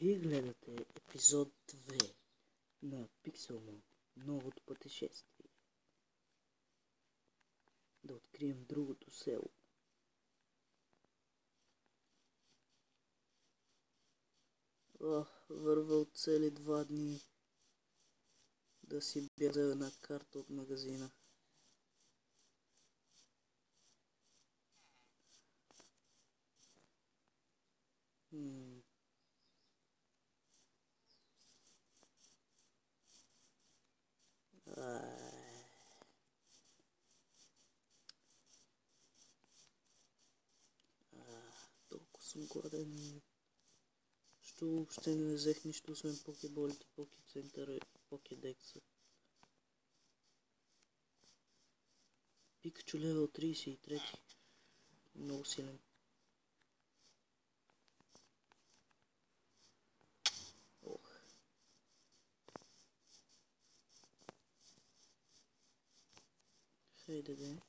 Вие гледате епизод 2 на Pixelmon, новото пътешествие. Да открием другото село. Вървал цели 2 дни да си бях за една карта от магазина. Толкова съм гладен. Що въобще не взех нищо, освен покеболите, покецентъра и покедекса. Пикачу левел 33. Много силен. Хайде де.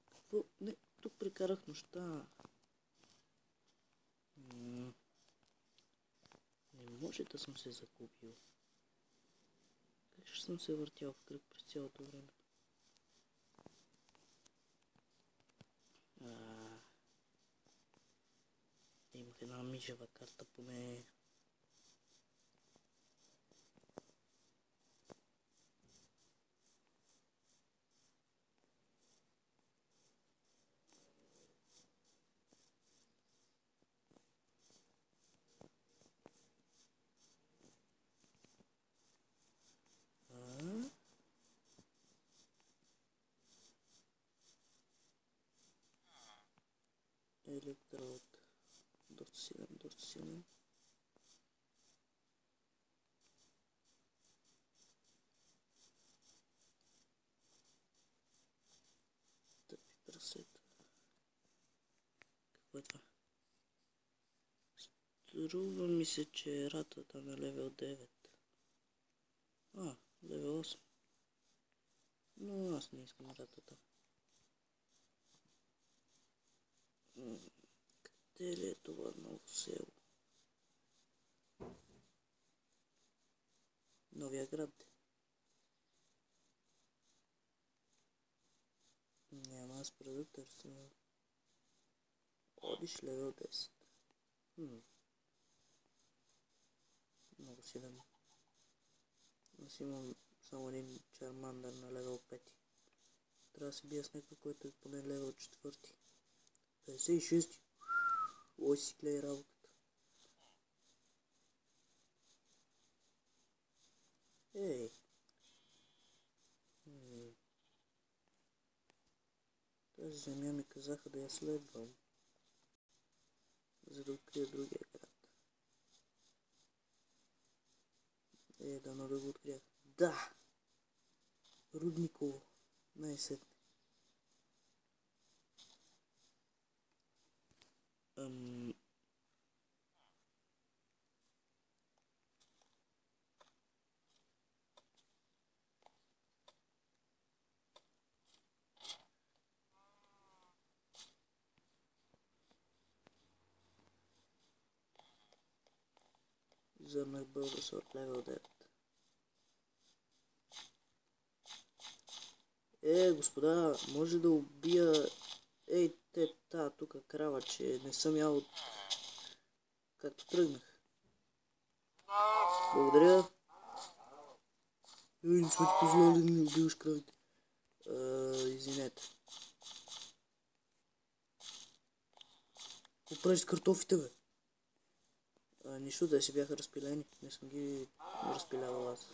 Какво? Не, тук прекарах нощта. Не може да съм се загубил. Как ще съм се въртял в кръг през цялото време? Имах една мижева карта поне. Електрод. Доста силен, доста силен. Тъпи прасета. Какво е това? Струва ми се, че е ратата на левел 9. Левел 8. Но аз не искам ратата. Къде ли е това ново село? Новия град. Няма аз спра да търся. Одиш левел 10. Много силен. Аз имам само един Чармандър на левел 5. Трябва да се бия с някой, който е поне левел 4. 56. Ой си гледай работата. Ей. Тази земя ми казаха да я следвам, за да открия другия град. Дано да го открия. Да! Рудниково. Най-сетне. Зърнах Бълбасор левел 9. Господа, може да убия... тук крава, че не съм ял както тръгнах. Благодаря. Не сме ти позволили да ми убиваш кравите. Извинете. Какво правиш с картофите, бе? Нищо, да си бяха разпилени. Не съм ги разпилявал аз.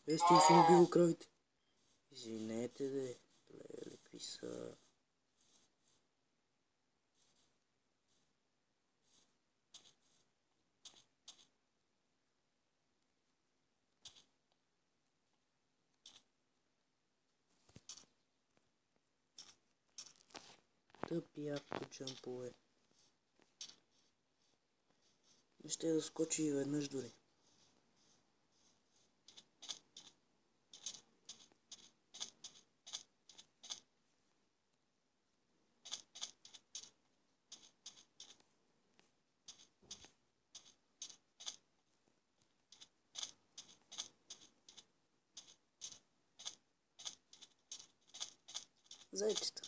Без ти съм убивал кравите. Извинете, де. Леле, какви са... Тъпи автоджампове. Не ще да скочи и веднъж дори. Зайчета.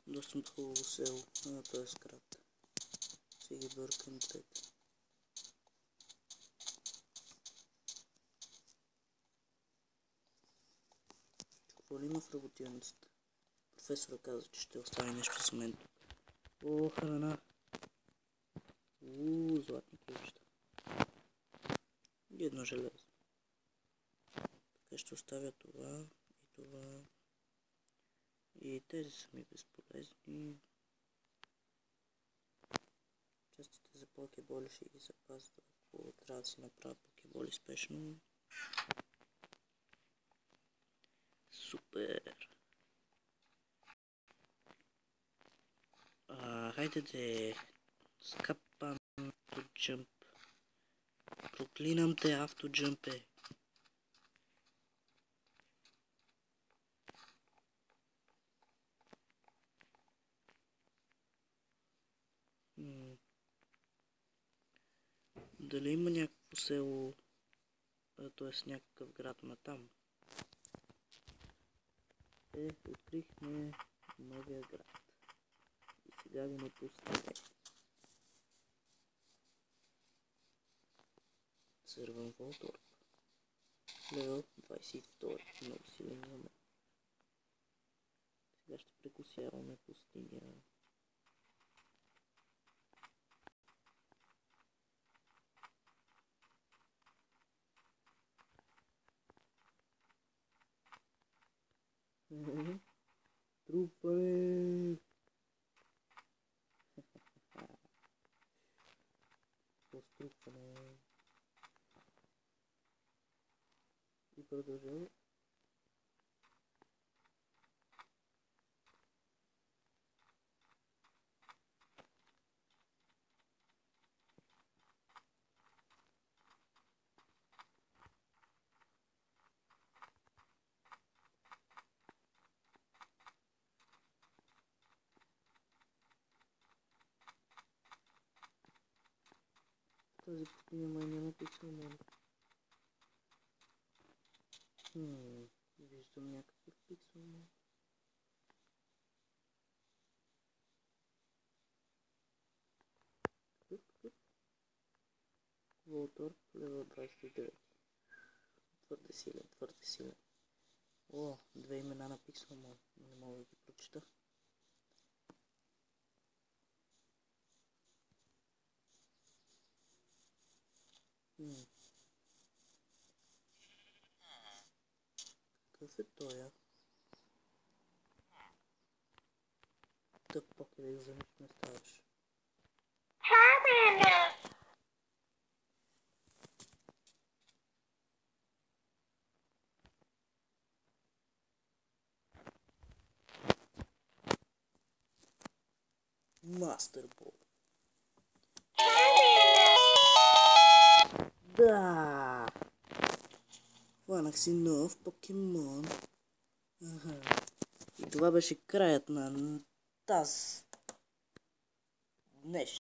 Доста хубаво село. Това е скрат. Ще ги бъркам двете. Какво ли има в работилницата? Професора каза, че ще остави нещо за мен. О, храна! Златни ключчета. И едно железо. Така ще оставя това и това. И тези са ми безполезни. Частите за покеболи ще ги запазя, ако трябва да си направя покеболи спешно. Супер! Хайде де, скапан автоджъмп. Проклинам те, автоджъмпе. Дали има някакво село, т.е. някакъв град натам? Открихме новия град. И сега го напускаме. Сървам Волторп. Левел 22. Много силен за мен. Сега ще прекусяваме пустиня. Трупане! Пострупане. И продължава. Тази пустиня май няма пикселмон. Виждам някакъв пикселмон. Волторп, левел 29. Твърде силен, твърде силен. О, две имена на пикселмон. Не мога да ги прочита. Какъв е тоя? Тъп покер за нищо не ставаш. Мастербол. Да! Хванах си нов покемон. И това беше краят на тази днешния